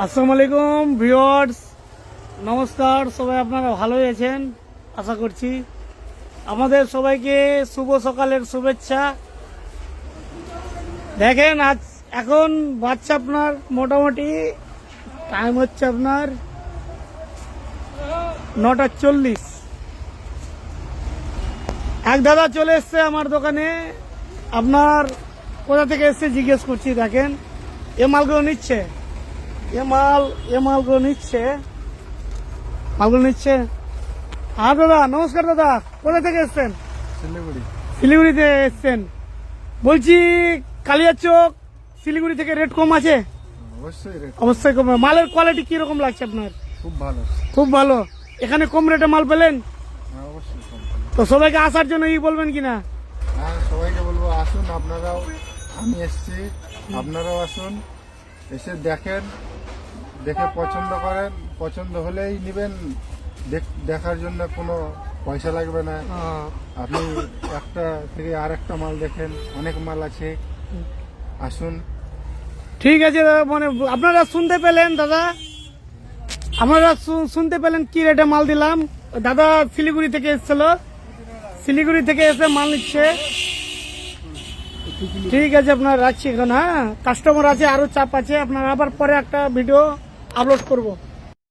আসসালামু আলাইকুম ভিউয়ার্স, নমস্কার। সবাই আপনারা ভালোই আছেন আশা করছি। আমাদের সবাইকে শুভ সকালের শুভেচ্ছা। দেখেন আজ এখন বাচ্চা আপনার মোটামুটি টাইম হচ্ছে আপনার 9:40। এক দাদা চলে এসছে আমার দোকানে। আপনার কোথা থেকে এসছে জিজ্ঞেস করছি। দেখেন এ মালগুলো নিচ্ছে, মালগুলো নিচ্ছে। হ্যাঁ দাদা, নমস্কার দাদা, কোথা থেকে এসছেন? শিলিগুড়িতে এসছেন। বলছি কালিয়াচক শিলিগুড়ি থেকে রেট কম আছে? অবশ্যই কম। মালের কোয়ালিটি কিরকম লাগছে আপনার? খুব ভালো। এখানে কম রেটে মাল পেলেন? তো সবাইকে আসার জন্য বলবেন কিনা? সবাইকে বলবো আসুন আপনারাও, আমি এসছি, আপনারাও আসুন, এসে দেখেন, দেখে পছন্দ করেন, পছন্দ হলেই নেবেন। দেখার জন্য কোনো পয়সা লাগবে না। আপনি একটা থেকে আর একটা মাল দেখেন, অনেক মাল আছে, আসুন। ঠিক আছে দাদা, মানে আপনারা শুনতে পেলেন দাদা, আপনারা শুনতে পেলেন কি রেটে মাল দিলাম। দাদা শিলিগুড়ি থেকে এসেছিল, শিলিগুড়ি থেকে এসে মাল নিচ্ছে। ঠিক আছে, আপনার রাখছি এখন। হ্যাঁ, কাস্টমার আছে, আরো চাপ আছে। আপনার আবার পরে একটা ভিডিও আপলোড করব।